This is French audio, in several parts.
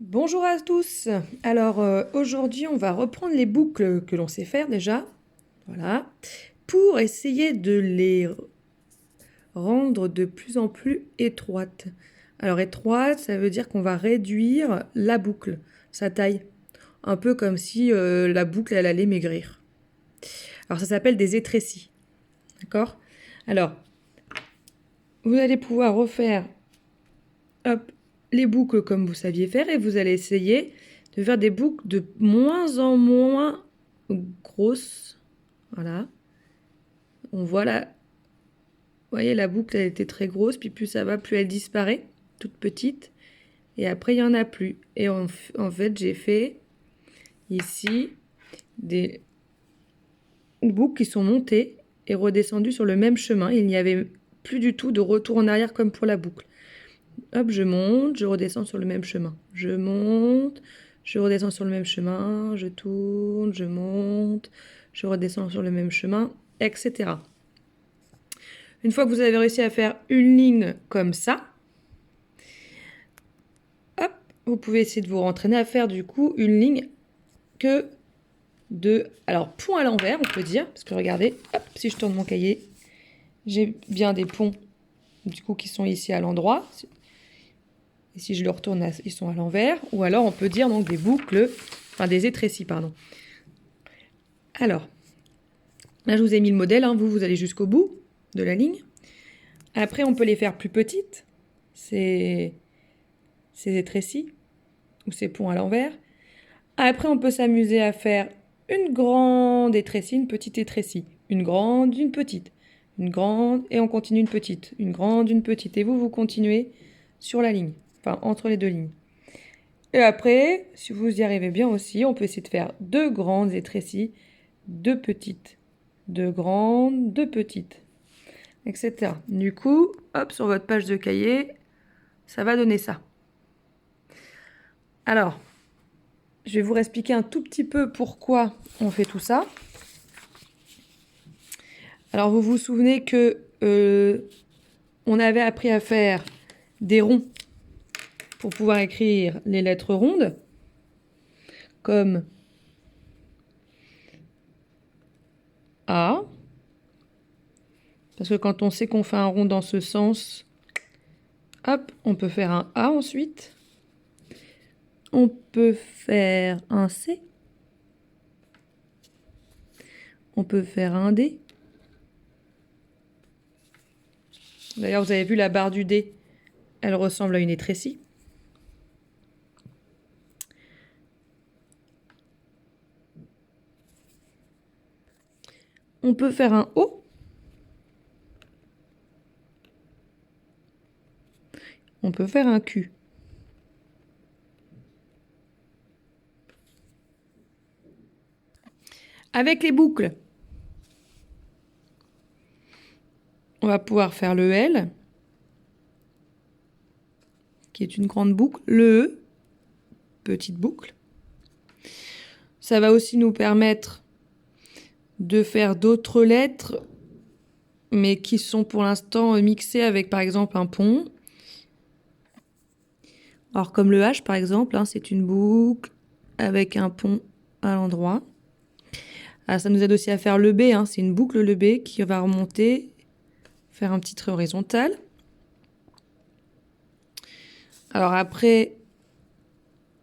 Bonjour à tous. Alors aujourd'hui, on va reprendre les boucles que l'on sait faire déjà, voilà, pour essayer de les rendre de plus en plus étroites. Alors étroite, ça veut dire qu'on va réduire la boucle, sa taille, un peu comme si la boucle elle allait maigrir. Alors ça s'appelle des étrécis, d'accord? Alors vous allez pouvoir refaire, hop, les boucles comme vous saviez faire et vous allez essayer de faire des boucles de moins en moins grosses. Voilà. On voit là, vous voyez la boucle elle était très grosse, puis plus ça va, plus elle disparaît, toute petite. Et après il n'y en a plus. Et en fait j'ai fait ici des boucles qui sont montées et redescendues sur le même chemin. Il n'y avait plus du tout de retour en arrière comme pour la boucle. Hop, je monte, je redescends sur le même chemin. Je monte, je redescends sur le même chemin, je tourne, je monte, je redescends sur le même chemin, etc. Une fois que vous avez réussi à faire une ligne comme ça, hop, vous pouvez essayer de vous entraîner à faire du coup une ligne que de... Alors, pont à l'envers, on peut dire, parce que regardez, hop, si je tourne mon cahier, j'ai bien des ponts du coup qui sont ici à l'endroit. Et si je le retourne, ils sont à l'envers. Ou alors on peut dire donc des boucles, enfin des étrécis, pardon. Alors, là je vous ai mis le modèle, hein. Vous allez jusqu'au bout de la ligne. Après on peut les faire plus petites, ces étrécis, ou ces ponts à l'envers. Après on peut s'amuser à faire une grande étrécie, une petite étrécie. Une grande, une petite. Une grande, et on continue une petite. Une grande, une petite. Et vous continuez sur la ligne, enfin entre les deux lignes. Et après, si vous y arrivez bien aussi, on peut essayer de faire deux grandes étrécies, deux petites, deux grandes, deux petites, etc. Du coup, hop, sur votre page de cahier, ça va donner ça. Alors, je vais vous expliquer un tout petit peu pourquoi on fait tout ça. Alors, vous vous souvenez que on avait appris à faire des ronds pour pouvoir écrire les lettres rondes, comme A. Parce que quand on sait qu'on fait un rond dans ce sens, hop, on peut faire un A ensuite. On peut faire un C. On peut faire un D. D'ailleurs, vous avez vu la barre du D, elle ressemble à une étrécie. On peut faire un O. On peut faire un Q. Avec les boucles, on va pouvoir faire le L, qui est une grande boucle, le E, petite boucle. Ça va aussi nous permettre de faire d'autres lettres, mais qui sont pour l'instant mixées avec par exemple un pont. Alors comme le H par exemple, hein, c'est une boucle avec un pont à l'endroit. Ah, ça nous aide aussi à faire le B, hein, c'est une boucle le B qui va remonter, faire un petit trait horizontal. Alors après,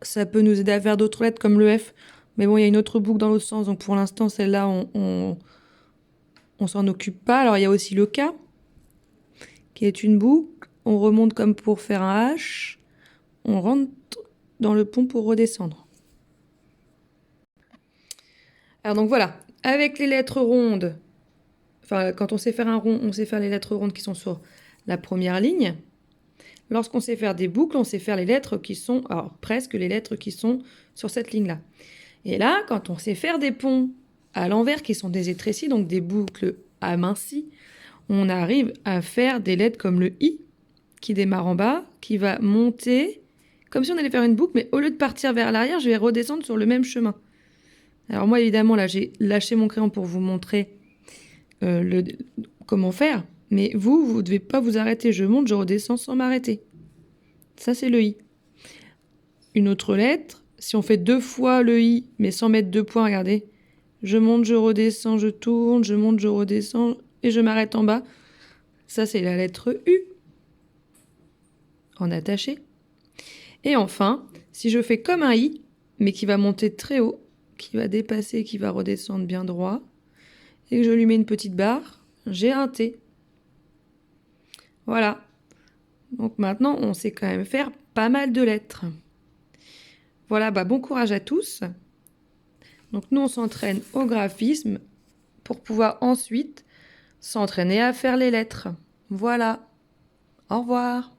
ça peut nous aider à faire d'autres lettres comme le F, mais bon, il y a une autre boucle dans l'autre sens, donc pour l'instant, celle-là, on s'en occupe pas. Alors il y a aussi le K, qui est une boucle. On remonte comme pour faire un H. On rentre dans le pont pour redescendre. Alors donc voilà, avec les lettres rondes, enfin quand on sait faire un rond, on sait faire les lettres rondes qui sont sur la première ligne. Lorsqu'on sait faire des boucles, on sait faire les lettres qui sont, alors presque les lettres qui sont sur cette ligne-là. Et là, quand on sait faire des ponts à l'envers qui sont des étrécis, donc des boucles amincies, on arrive à faire des lettres comme le I qui démarre en bas, qui va monter, comme si on allait faire une boucle, mais au lieu de partir vers l'arrière, je vais redescendre sur le même chemin. Alors moi, évidemment, là, j'ai lâché mon crayon pour vous montrer comment faire, mais vous ne devez pas vous arrêter. Je monte, je redescends sans m'arrêter. Ça, c'est le I. une autre lettre. Si on fait 2 fois le I, mais sans mettre 2 points, regardez. Je monte, je redescends, je tourne, je monte, je redescends et je m'arrête en bas. Ça, c'est la lettre U en attaché. Et enfin, si je fais comme un I, mais qui va monter très haut, qui va dépasser, qui va redescendre bien droit, et que je lui mets une petite barre, j'ai un T. Voilà. Donc maintenant, on sait quand même faire pas mal de lettres. Voilà, bon courage à tous. Donc nous, on s'entraîne au graphisme pour pouvoir ensuite s'entraîner à faire les lettres. Voilà. Au revoir.